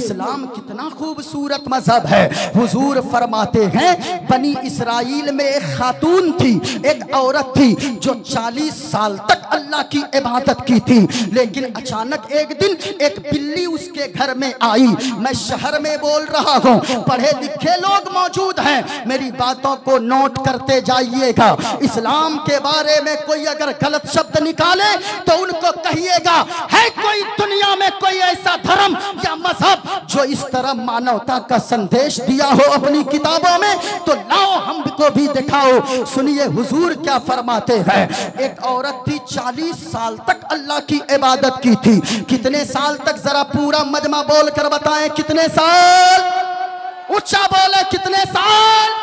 इस्लाम कितना खूबसूरत मजहब है। हुजूर फरमाते हैं बनी इसराइल में एक खातून थी, एक औरत थी जो 40 साल तक अल्लाह की इबादत की थी, लेकिन अचानक एक दिन एक बिल्ली उसके घर में आई। मैं शहर में बोल रहा हूँ, पढ़े लिखे लोग मौजूद हैं, मेरी बातों को नोट करते जाइएगा। इस्लाम के बारे में कोई अगर गलत शब्द निकाले तो उनको कहिएगा है कोई दुनिया में कोई ऐसा धर्म या मजहब जो इस तरह मानवता का संदेश दिया हो अपनी किताबों में, तो लाओ हमको भी दिखाओ। सुनिए हुजूर क्या फरमाते हैं। एक औरत थी 40 साल तक अल्लाह की इबादत की थी। कितने साल तक, जरा पूरा मजमा बोल कर बताएं कितने साल, ऊंचा बोले कितने साल।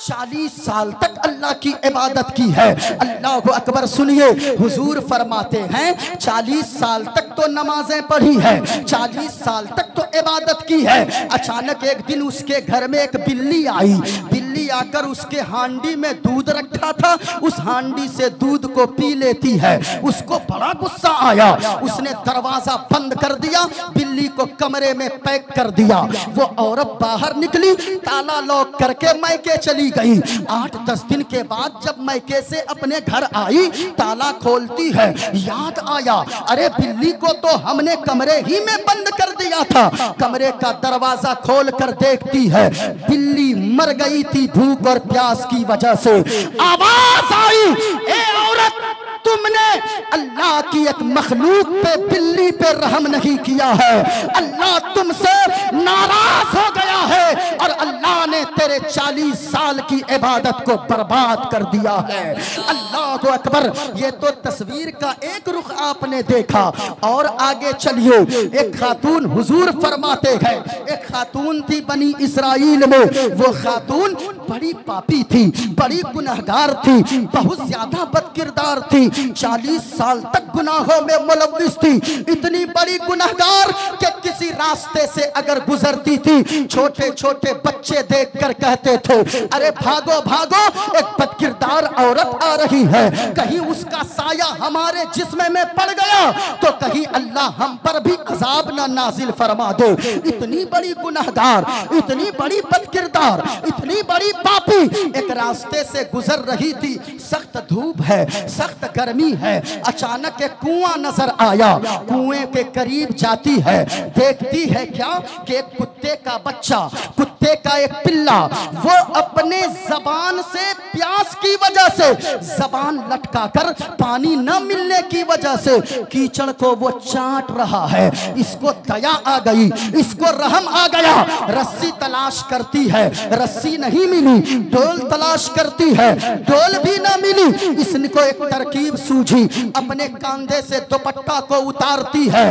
40 साल तक अल्लाह की इबादत की है। अल्लाह को अकबर। सुनिए हुजूर फरमाते हैं 40 साल तक तो नमाजें पढ़ी है, 40 साल तक तो इबादत की है। अचानक एक दिन उसके घर में एक बिल्ली आई। बिल्ली आकर उसके हांडी में दूध रखा था, उस हांडी से दूध को पी लेती है। उसको बड़ा गुस्सा आया, उसने दरवाजा बंद कर दिया, बिल्ली को कमरे में पैक कर दिया। वो औरत बाहर निकली, ताला लॉक करके मैके चली गई। 8-10 दिन के बाद जब मैके से अपने घर आई, ताला खोलती है, याद आया अरे बिल्ली को तो हमने कमरे ही में बंद कर दिया था। कमरे का दरवाजा खोल कर देखती है, बिल्ली मर गई थी भूख और प्यास की वजह से। आवाज आई, ए औरत, तुमने अल्लाह की एक मखलूक पे, बिल्ली पे रहम नहीं किया है। अल्लाह तुमसे नाराज हो गया है और अल्लाह ने तेरे 40 साल की इबादत को बर्बाद कर दिया है। अल्लाह को अकबर। ये तो तस्वीर का एक रुख आपने देखा, और आगे चलिए। एक खातून, हुजूर फरमाते हैं एक खातून थी बनी इसराइल में। वो खातून बड़ी पापी थी, बड़ी गुनहगार थी, बहुत ज्यादा बदकिरदार थी, 40 साल तक गुनाहों में मुलव्विस थी। इतनी बड़ी गुनहगार कि किसी रास्ते से अगर गुजरती थी, छोटे छोटे बच्चे देखकर कहते थे अरे भागो भागो, एक बदकिरदार औरत आ रही है, कहीं उसका साया हमारे जिस्म में पड़ गया तो कहीं अल्लाह हम पर भी अजाब ना नाजिल फरमा दे। इतनी बड़ी गुनहगार, इतनी बड़ी बदकिरदार, इतनी बड़ी पापी एक रास्ते से गुजर रही थी। सख्त धूप है, सख्त गर्मी है। अचानक एक कुआं नजर आया। कुएं के करीब जाती है, देखती है क्या कि एक कुत्ते का बच्चा, कुत्ते का एक पिल्ला, वो अपने जबान से प्यास की वजह से, जबान लटकाकर पानी न मिलने की वजह से कीचड़ को वो चाट रहा है। इसको दया आ गई, इसको रहम आ गया। रस्सी तलाश करती है, रस्सी नहीं मिली। डोल तलाश करती है, डोल भी ना मिली। इसको एक तरकीब सूझी, अपने कंधे से दुपट्टा को उतारती है,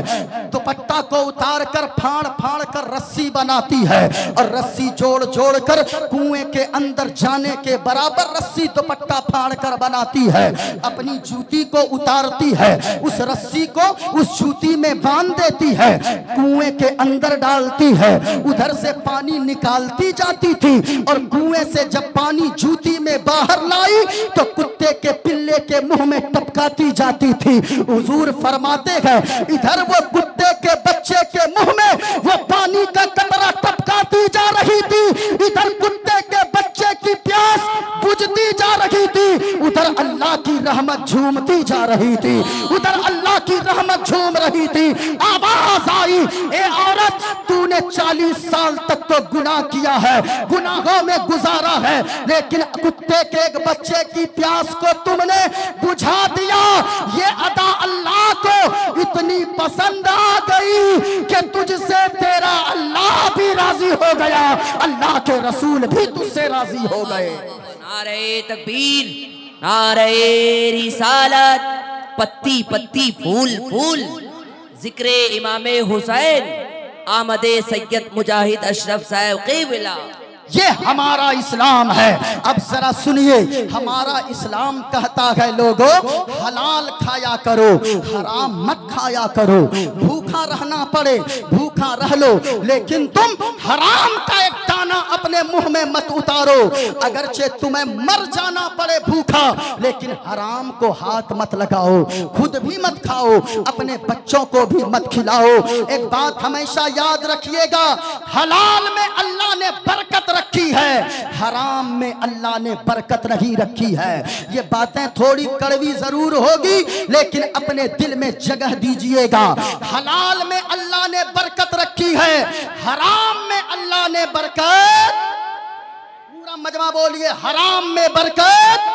दुपट्टा को उतार कर फाड़ फाड़ कर रस्सी बनाती है और रस्सी जोड़ जोड़ कर कुएं के अंदर जाने के बराबर रस्सी दुपट्टा फाड़ कर बनाती है। अपनी जूती को उतारती है, उस रस्सी को उस जूती में बांध देती है, कुएं के अंदर डालती है। उधर से पानी निकालती जाती थी और कुएं से जब पानी जूती में बाहर लाई तो कुत्ते के पिल्ले के मुंह में टपकाती जाती थी। हुजूर फरमाते हैं इधर वो कुत्ते के बच्चे के मुंह में वो पानी का कतरा टपकाती जा रही थी, इधर कुत्ते के बच्चे की प्यास बुझती जा रही थी, उधर अल्लाह की रहमत झूमती जा रही थी, उधर अल्लाह की रहमत झूम रही थी। आवाज आई, ए औरत, तूने 40 साल तक तो गुनाह किया है, गुनाहों में गुजारा है, लेकिन कुत्ते के एक बच्चे की प्यास को तुमने बुझा दिया। ये अदा अल्लाह को इतनी पसंद आ गई कि तुझसे तेरा अल्लाह भी राजी हो गया, अल्लाह के रसूल भी तुझसे राजी हो गए। नारे तकबीर, नारे रिसालत, पत्ती पत्ती फूल फूल, जिक्रे इमामे हुसैन, आमदे सैयद मुजाहिद अशरफ साहब क़िबला। ये हमारा इस्लाम है। अब जरा सुनिए, हमारा इस्लाम कहता है लोगों हलाल खाया करो, हराम मत खाया करो। भूखा रहना पड़े भूखा रह लो, लेकिन तुम हराम का एक दाना खाना अपने मुंह में मत उतारो, अगरचे तुम्हें मर जाना पड़े भूखा, लेकिन हराम को हाथ मत लगाओ, खुद भी मत खाओ, अपने बच्चों को भी मत खिलाओ। एक बात हमेशा याद रखिएगा, हलाल में अल्लाह ने बरकत रखी है, हराम में अल्लाह ने बरकत नहीं रखी है। ये बातें थोड़ी कड़वी जरूर होगी, लेकिन अपने दिल में जगह दीजिएगा। हलाल में अल्लाह ने बरकत रखी है, हराम में अल्लाह ने बरकत, पूरा मजमा बोलिए, हराम में बरकत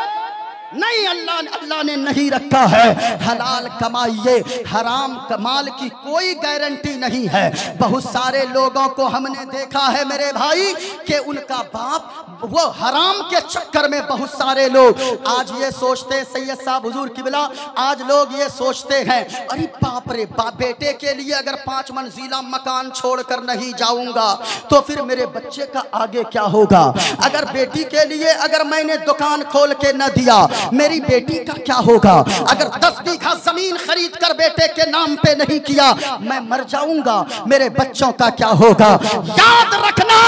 नहीं, अल्लाह ने नहीं रखा है। हलाल कमाइए, हराम कमाल की कोई गारंटी नहीं है। बहुत सारे लोगों को हमने देखा है मेरे भाई कि उनका बाप वो हराम के चक्कर में, बहुत सारे लोग आज ये सोचते हैं, सैयद साहब हुजूर किबला, आज लोग ये सोचते हैं अरे बाप रे बाप, बेटे के लिए अगर 5 मंजिला मकान छोड़कर नहीं जाऊंगा तो फिर मेरे बच्चे का आगे क्या होगा। अगर बेटी के लिए अगर मैंने दुकान खोल के न दिया, मेरी बेटी का क्या होगा। अगर 10 बीघा जमीन खरीद कर बेटे के नाम पे नहीं किया, मैं मर जाऊंगा, मेरे बच्चों का क्या होगा। याद रखना,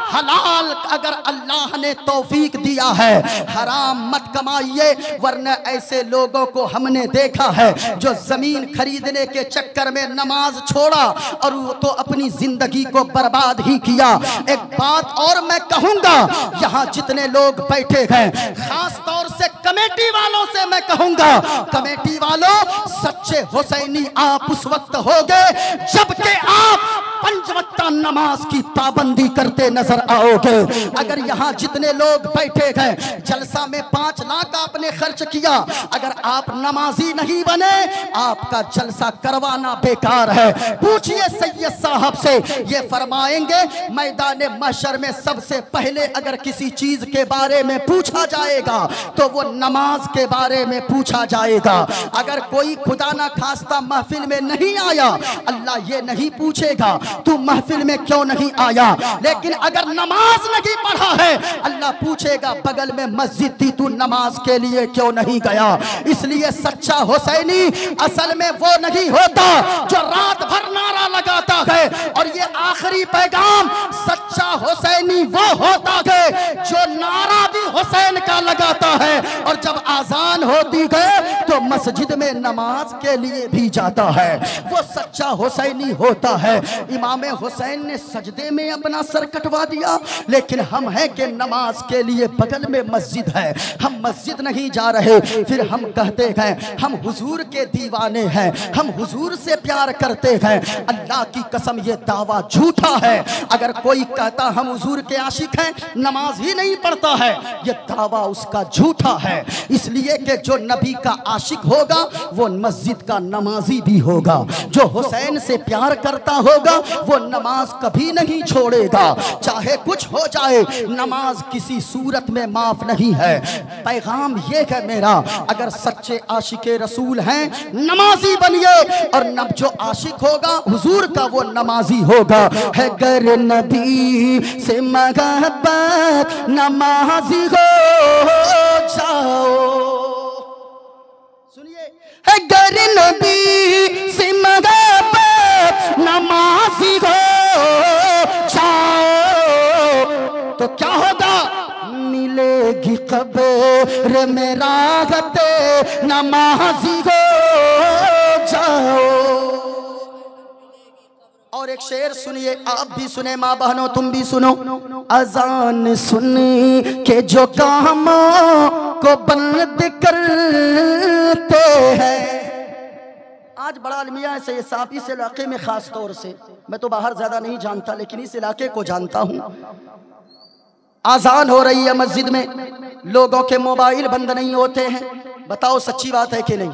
हलाल अगर अल्लाह ने तौफीक दिया है, हराम मत कमाइए, वरना ऐसे लोगों को हमने देखा है जो जमीन खरीदने के चक्कर में नमाज छोड़ा और वो तो अपनी जिंदगी को बर्बाद ही किया। एक बात और मैं कहूंगा, यहाँ जितने लोग बैठे हैं, खास तौर से कमेटी वालों से मैं कहूंगा, कमेटी वालों, सच्चे हुसैनी आप उस वक्त होगे जबकि आप 5 वक्त नमाज की पाबंदी करते नजर आओगे। अगर यहाँ जितने लोग बैठे हैं, जलसा में 5 लाख आपने खर्च किया, अगर आप नमाजी नहीं बने, आपका जलसा करवाना बेकार है। पूछिए सैयद साहब से, ये फरमाएंगे मैदान महशर में सबसे पहले अगर किसी चीज के बारे में पूछा जाएगा तो वो नमाज के बारे में पूछा जाएगा। अगर कोई खुदा ना खास्ता महफिल में नहीं आया, अल्लाह ये नहीं पूछेगा तू महफिल में क्यों नहीं आया, लेकिन अगर नमाज नहीं पढ़ा है, अल्लाह पूछेगा बगल में मस्जिद थी, तू नमाज के लिए क्यों नहीं गया। इसलिए सच्चा हुसैनी असल में वो नहीं होता जो रात भर नारा लगाता है, और ये आखिरी पैगाम, सच्चा हुसैनी वो होता है जो नारा भी हुसैन का लगाता है, और जब आजान होती है तो मस्जिद में नमाज के लिए भी जाता है। वो सच्चा हुसैनी होता है। इमाम हुसैन ने सजदे में अपना सर कटवा दिया, लेकिन हम हैं कि नमाज के लिए बगल में मस्जिद है, हम मस्जिद नहीं जा रहे, फिर हम कहते हैं हम हुजूर के दीवाने हैं, हम हुजूर से प्यार करते हैं। अल्लाह की कसम ये दावा झूठा है। अगर कोई कहता हम हुजूर के आशिक हैं, नमाज ही नहीं पढ़ता है, ये दावा उसका झूठा है। इसलिए कि जो नबी का आशिक होगा वो मस्जिद का नमाजी भी होगा, जो हुसैन से प्यार करता होगा वो नमाज कभी नहीं छोड़ेगा, चाहे कुछ हो जाए, नमाज किसी सूरत में माफ नहीं है। पैगाम ये है मेरा, अगर सच्चे आशिक रसूल हैं नमाजी बनिए, और नब जो आशिक होगा हुजूर का वो नमाजी होगा। है गर नबी से मोहब्बत नमाजी हो जाओ, सुनिए, है गर नबी से मोहब्बत नमाजी हो जाओ, तो क्या होगा, मिलेगी कब्र में राहत नमाजी हो जाओ। और एक शेर सुनिए, आप भी सुने, माँ बहनों तुम भी सुनो। अजान सुन के जो कामों को बंद करते हैं, आज बड़ा अलमिया है सैयद साहब, इस इलाके में खास तौर से, मैं तो बाहर ज्यादा नहीं जानता लेकिन इस इलाके को जानता हूँ। आजान हो रही है मस्जिद में, लोगों के मोबाइल बंद नहीं होते हैं, बताओ सच्ची बात है कि नहीं।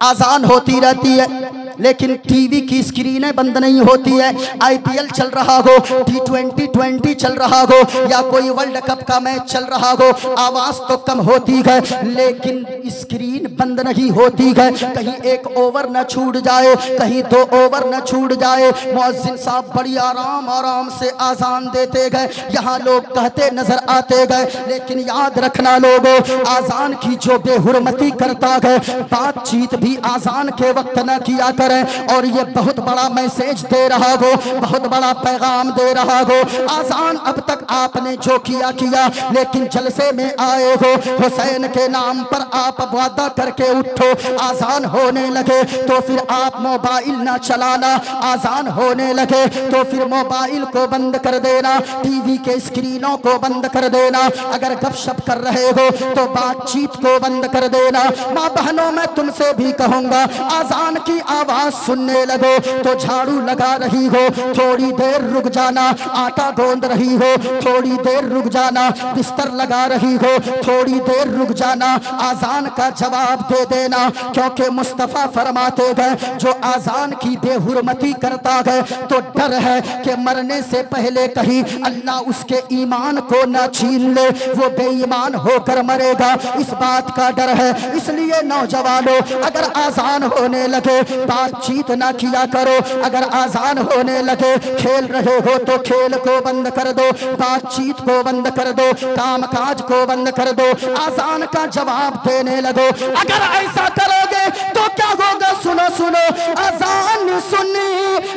आजान होती रहती है लेकिन टीवी की स्क्रीनें बंद नहीं होती है। IPL चल रहा हो, T20 चल रहा हो, या कोई वर्ल्ड कप का मैच चल रहा हो, आवाज तो कम होती है लेकिन स्क्रीन बंद नहीं होती है। कहीं एक ओवर न छूट जाए, कहीं 2 ओवर न छूट जाए, मुअज्जिन साहब बड़ी आराम आराम से आजान देते गए, यहाँ लोग कहते नजर आते गए। लेकिन याद रखना लोगों, आजान की जो बेहुरमती करता है, बातचीत भी आजान के वक्त न किया करें। और ये बहुत बड़ा मैसेज दे रहा हो, बहुत बड़ा पैगाम दे रहा हो। आजान अब तक आपने जो किया किया, लेकिन जलसे में आए हो, हुसैन के नाम पर आप वादा करके उठो। आजान होने लगे तो फिर आप मोबाइल ना चलाना, आजान होने लगे तो फिर मोबाइल को बंद कर देना, टीवी के स्क्रीनों को बंद कर देना। अगर गपशप कर रहे हो तो बातचीत को बंद कर देना। माँ बहनों, मैं तुमसे भी कहूंगा, आजान की आवाज सुनने लगो तो झाड़ू लगा रही हो, थोड़ी देर रुक जाना। आटा गोंद रही हो, थोड़ी देर रुक जाना। बिस्तर लगा रही हो, थोड़ी देर रुक जाना। आजान का जवाब दे देना, क्योंकि मुस्तफा फरमाते गए, जो आजान की बेहुरमती करता है तो डर है कि मरने से पहले कहीं अल्लाह उसके ईमान को न छीन ले, वो बेईमान होकर मरेगा, इस बात का डर है। इसलिए नौजवानों, अगर आजान होने लगे बातचीत ना किया करो। अगर आजान होने लगे खेल रहे हो तो खेल को बंद कर दो, बातचीत को बंद कर दो, कामकाज को बंद कर दो, आजान का जवाब देने लगो। अगर ऐसा करोगे तो क्या होगा? सुनो सुनो, आजान सुनी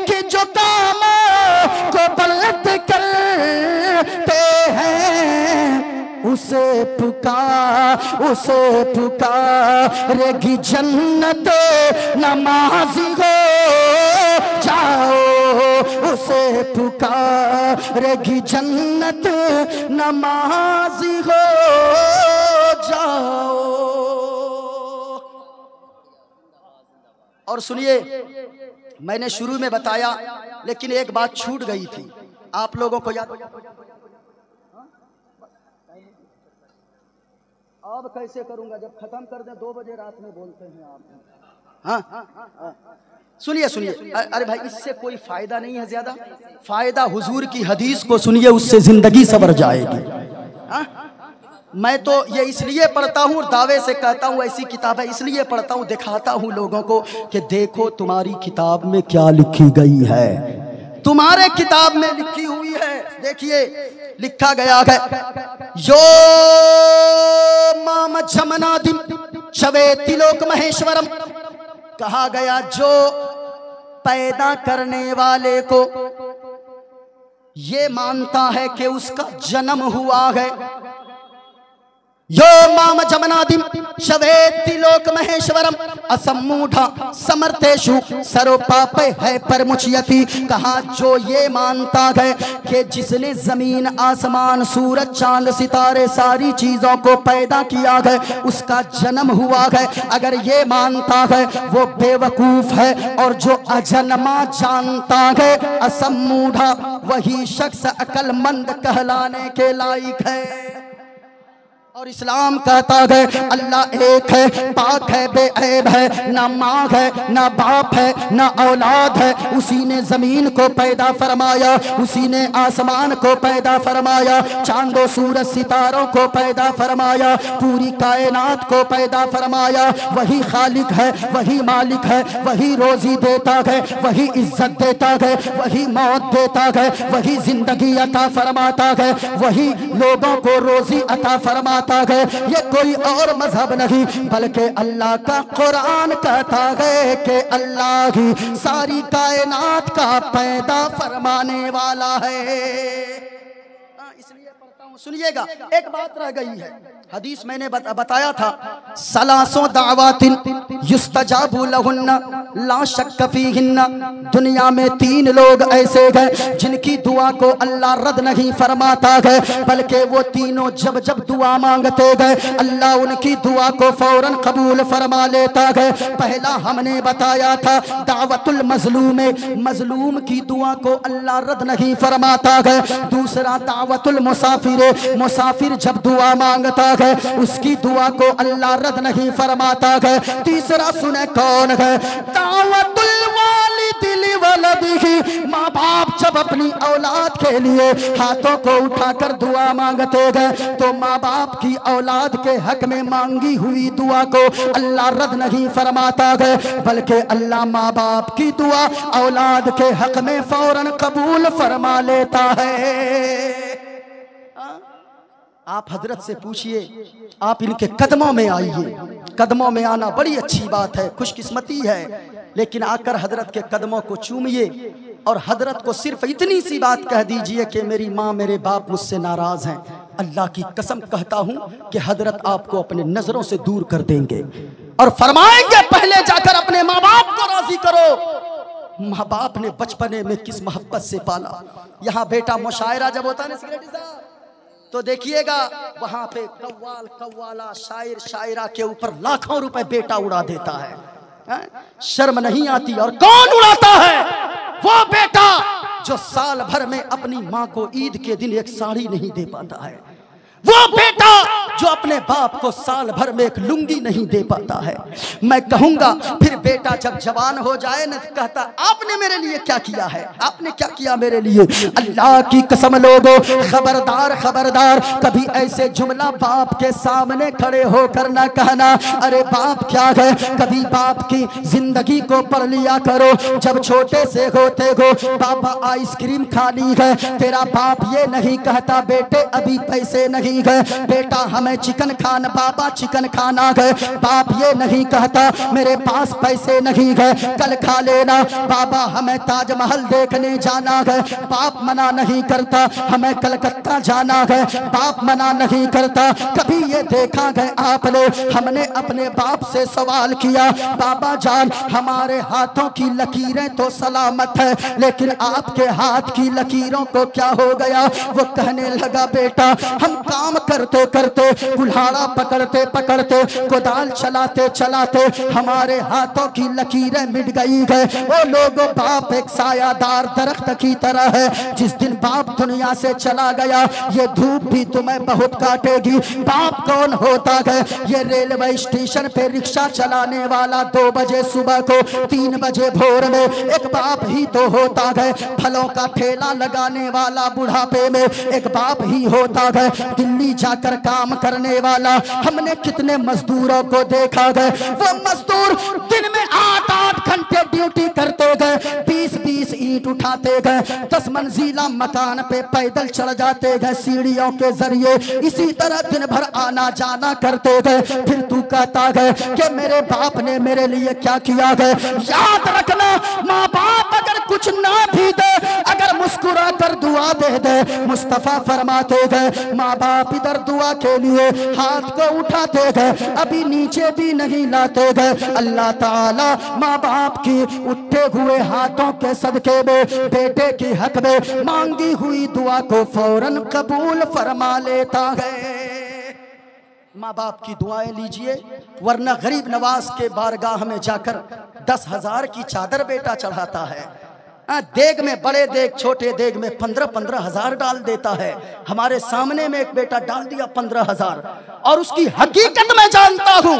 कि जो काम को बल्द करते हैं, उसे पुकारेगी जन्नत, नमाजी हो जाओ। उसे पुकारेगी जन्नत, नमाजी हो जाओ। और सुनिए, मैंने शुरू में बताया, लेकिन एक बात छूट गई थी, आप लोगों को याद? अब कैसे करूंगा जब खत्म कर दें? 2 बजे रात में बोलते हैं आप। हाँ, सुनिए सुनिए, अरे भाई, इससे कोई फायदा नहीं है ज्यादा। फायदा हुजूर की हदीस को सुनिए, उससे जिंदगी संवर जाएगी। हाँ? मैं तो ये इसलिए पढ़ता हूँ, दावे से कहता हूँ, ऐसी किताब है इसलिए पढ़ता हूँ, दिखाता हूँ लोगों को कि देखो तुम्हारी किताब में क्या लिखी गई है। तुम्हारे किताब में लिखी हुई है, देखिए लिखा गया है, यो माम जमनादिम शवेति लोक महेश्वरम। कहा गया जो पैदा करने वाले को ये मानता है कि उसका जन्म हुआ है, यो माम जमनादिम शवेति लोक महेश्वरम असमूढ़ा समर्थेषु सर्वपापे है परमुच्यति। कहा जो ये मानता है कि जिसने जमीन आसमान सूरज चांद सितारे सारी चीजों को पैदा किया है उसका जन्म हुआ है, अगर ये मानता है वो बेवकूफ है। और जो अजन्मा जानता है असमूढ़ा, वही शख्स अक्लमंद कहलाने के लायक है। और इस्लाम कहता है अल्लाह एक है, पाक है, बेऐब है, ना माँ है, ना बाप है, ना औलाद है। उसी ने जमीन को पैदा फरमाया, उसी ने आसमान को पैदा फरमाया, चांदों सूरज सितारों को पैदा फरमाया, पूरी कायनात को पैदा फरमाया। वही खालिक है, वही मालिक है, वही रोजी देता है, वही इज्जत देता है, वही मौत देता है, वही जिंदगी अता फरमाता है, वही लोगों को रोजी अता फरमाता है। ये कोई और मजहब नहीं, बल्कि अल्लाह का कुरान कहता है कि अल्लाह ही सारी कायनात का पैदा फरमाने वाला है। इसलिए पढ़ता हूँ, सुनिएगा। एक बात रह गई है, हदीस मैंने बताया था, सलासों दावातिन युस्तजाबु लहुन्ना ला शक्क फीहिन्ना। दुनिया में 3 लोग ऐसे हैं जिनकी दुआ को अल्लाह रद्द नहीं फरमाता है, बल्कि वो तीनों जब जब दुआ मांगते गए अल्लाह उनकी दुआ को फौरन कबूल फरमा लेता है। पहला हमने बताया था दावतुल मजलूम, मजलूम की दुआ को अल्लाह रद्द नहीं फरमाता है। दूसरा दावतुल मुसाफिर, मुसाफिर जब दुआ मांगता है उसकी दुआ को अल्लाह रद्द नहीं फरमाता है। तीसरा सुने कौन है? दावतुल वालिदी लिवलदिही, माँ बाप जब अपनी औलाद के लिए हाथों को उठाकर दुआ मांगते हैं तो माँ बाप की औलाद के हक में मांगी हुई दुआ को अल्लाह रद्द नहीं फरमाता है, बल्कि अल्लाह माँ बाप की दुआ औलाद के हक में फौरन कबूल फरमा लेता है। आप हजरत से पूछिए, आप इनके कदमों में आइए। कदमों में आना बड़ी अच्छी बात है, खुशकिस्मती है, लेकिन आकर हजरत के कदमों को चूमिए और हजरत को सिर्फ इतनी सी बात कह दीजिए कि मेरी माँ मेरे बाप मुझसे नाराज हैं। अल्लाह की कसम कहता हूँ कि हजरत आपको अपने नजरों से दूर कर देंगे और फरमाएंगे पहले जाकर अपने माँ बाप को राजी करो। माँ बाप ने बचपने में किस मोहब्बत से पाला। यहाँ बेटा मुशायरा जब होता है ना सेक्रेटरी साहब, तो देखिएगा वहां पे कव्वाल कव्वाला शायर शायरा के ऊपर लाखों रुपए बेटा उड़ा देता है। शर्म नहीं आती? और कौन उड़ाता है? वो बेटा जो साल भर में अपनी माँ को ईद के दिन एक साड़ी नहीं दे पाता है। वो बेटा जो अपने बाप को साल भर में एक लुंगी नहीं दे पाता है। मैं कहूंगा फिर बेटा जब जवान हो जाए न, कहता आपने मेरे लिए क्या किया है, आपने क्या किया मेरे लिए। अल्लाह की कसम लोगों, खबरदार खबरदार, कभी ऐसे जुमला बाप के सामने खड़े होकर ना कहना अरे बाप क्या है। कभी बाप की जिंदगी को पढ़ लिया करो। जब छोटे से होते हो, बाबा आइसक्रीम खानी है, तेरा बाप ये नहीं कहता बेटे अभी पैसे नहीं गए, बेटा हमें चिकन खाना, बाबा चिकन खाना है। बाप ये नहीं कहता मेरे पास पैसे नहीं गए, कल खा लेना। बाबा हमें ताजमहल देखने जाना है, बाप मना नहीं करता। हमें कलकत्ता जाना है, बाप मना नहीं करता। कभी ये देखा है आपने, हमने अपने बाप से सवाल किया बाबा जान हमारे हाथों की लकीरें तो सलामत है, लेकिन आपके हाथ की लकीरों को क्या हो गया। वो कहने लगा बेटा हम काम करते करते, कुल्हाड़ा पकड़ते पकड़ते, कुदाल चलाते चलाते हमारे हाथों की लकीरें मिट गई है। वो लोगों, बाप एक सायादार दरख्त की तरह है, जिस दिन बाप दुनिया से चला गया ये धूप भी तुम्हें बहुत काटेगी। बाप कौन होता है? ये रेलवे स्टेशन पे रिक्शा चलाने वाला 2 बजे सुबह को 3 बजे भोर में एक बाप ही तो होता है। फलों का ठेला लगाने वाला बुढ़ापे में एक बाप ही होता है। दिल्ली जाकर काम करने वाला, हमने कितने मजदूरों को देखा है। वो मजदूर दिन में 8-8 घंटे ड्यूटी करते गए, 20-20 ईंट उठाते गए, 10 मंजिला मकान पे पैदल चढ़ जाते गए सीढ़ियों के जरिए। इसी तरह दिन भर आना जाना करते गए। फिर तू कहता है कि मेरे बाप ने मेरे लिए क्या किया है। याद रखना, माँ बाप अगर कुछ ना भी दे, अगर मुस्कुरा कर दुआ दे दे, मुस्तफा फरमाते गए माँ बाप इधर दुआ के लिए हाथ को उठाते गए, अभी नीचे भी नहीं लाते गए। अल्लाह ताला माँ बाप की उठे हुए हाथों के सदके में बेटे की हक में मांगी हुई दुआ को फौरन कबूल फरमा लेता है। माँ बाप की दुआएं लीजिए, वरना गरीब नवाज के बारगाह में जाकर 10,000 की चादर बेटा चढ़ाता है। देग में, बड़े देग छोटे देग में 15-15 हजार डाल देता है। हमारे सामने में एक बेटा डाल दिया 15,000, और उसकी हकीकत मैं जानता हूँ।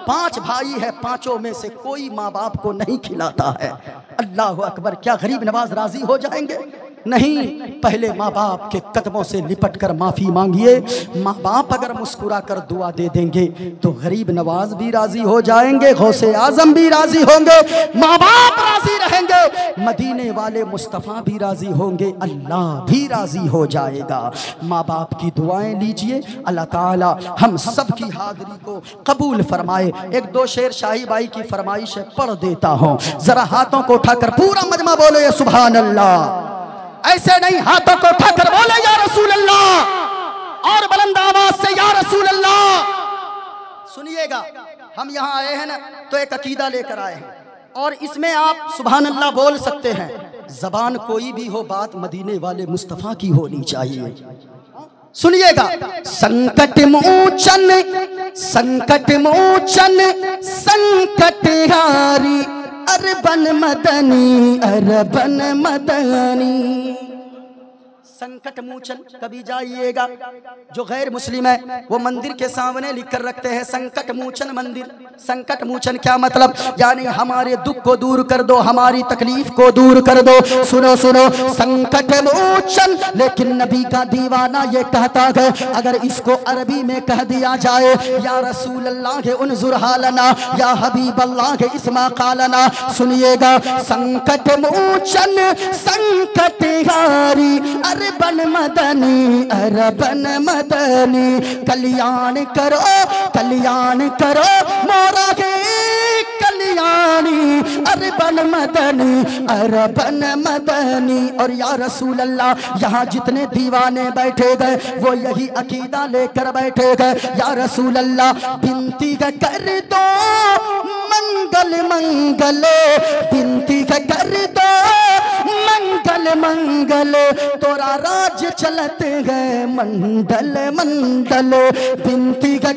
5 भाई है, 5 में से कोई माँ बाप को नहीं खिलाता है। अल्लाह अकबर, क्या गरीब नवाज राजी हो जाएंगे? नहीं, पहले माँ बाप के कदमों से लिपट कर माफी मांगिए। माँ बाप अगर मुस्कुरा कर दुआ दे देंगे तो गरीब नवाज भी राजी हो जाएंगे, गौसे आजम भी राजी होंगे, माँ बाप राजी रहेंगे, मदीने वाले मुस्तफ़ा भी राजी होंगे, अल्लाह भी राजी हो जाएगा। माँ बाप की दुआएं लीजिए, अल्लाह ताला हम सब की हाजिरी को कबूल फरमाए। 1-2 शेर शाही बाई की फरमाइश पढ़ देता हूँ, जरा हाथों को उठाकर पूरा मजमा बोले सुभान अल्लाह। ऐसे नहीं, हाथों को उठाकर बोले या रसूल अल्लाह, और बुलंद आवाज से या रसूल अल्लाह। सुनिएगा, हम यहाँ आए हैं ना तो एक अकीदा लेकर आए हैं, और इसमें आप सुभान अल्लाह बोल सकते हैं। जबान कोई भी हो, बात मदीने वाले मुस्तफ़ा की होनी चाहिए। सुनिएगा, संकट मोचन संकट मोचन संकट हारी, अरबन मदनी अरबन मदनी। संकट मोचन, कभी जाइएगा जो गैर मुस्लिम है वो मंदिर के सामने लिख कर रखते हैं संकट मोचन मंदिर। संकट मोचन क्या मतलब? यानी हमारे दुख को दूर कर दो, हमारी तकलीफ को दूर कर दो। सुनो सुनो, संकट मोचन, लेकिन नबी का दीवाना ये कहता है, अगर इसको अरबी में कह दिया जाए या रसूल अल्लाह उन्जुर हालना, या हबीब अल्लाह इस्मा कालना। सुनिएगा, संकट मोचन संकट हारी, अरे बन मदनी, अरे बन मदनी, कल्याण करो मोरा के कल्याणी, अरे बन मदनी, अरे बन मदनी। और या रसूल अल्लाह यहाँ जितने दीवाने बैठे गए वो यही अकीदा लेकर बैठे गए। या रसूल अल्लाह बिनती कर दो मंगल मंगल, बिनती कर दो मंगल मंगल, तोरा राज चलत गए मंडल मंडल, बिनती कर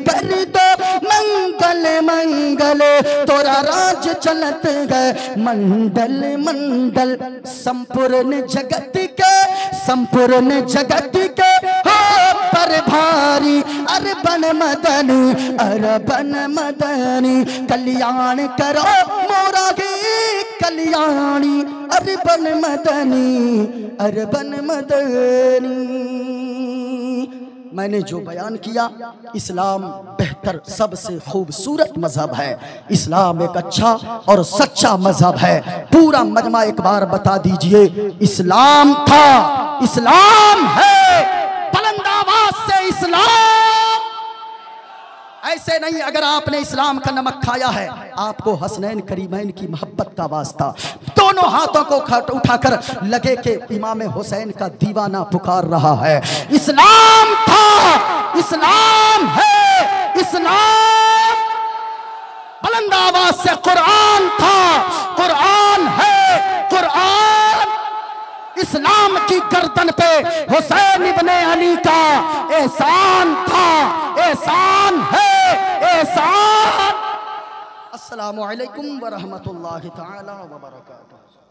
दो मंगल मंगल, तोरा राज चलत गए मंडल मंडल। संपूर्ण जगत के हो पर भारी, अरे बन मदनी, अरे बन मदनी, कल्याण करो मोरा के कल्याणी, अरे बन मदनी, अरे बन मदनी। मैंने जो बयान किया, इस्लाम बेहतर सबसे खूबसूरत मजहब है। इस्लाम एक अच्छा और सच्चा मजहब है। पूरा मजमा एक बार बता दीजिए, इस्लाम था, इस्लाम है, बुलंद आवाज से इस्लाम। ऐसे नहीं, अगर आपने इस्लाम का नमक खाया है, आपको हसनैन करीमैन की मोहब्बत का वास्ता, दोनों हाथों को उठाकर लगे कि इमाम हुसैन का दीवाना पुकार रहा है। इस्लाम था, इस्लाम है, इस्लाम। बुलंद आवाज से कुरान था, कुरान है, कुरान। इस्लाम की गर्दन पे हुसैन इब्ने अली का एहसान था, एहसान है, एहसान। अस्सलामु अलैकुम व रहमतुल्लाहि तआला व बरकातुहू।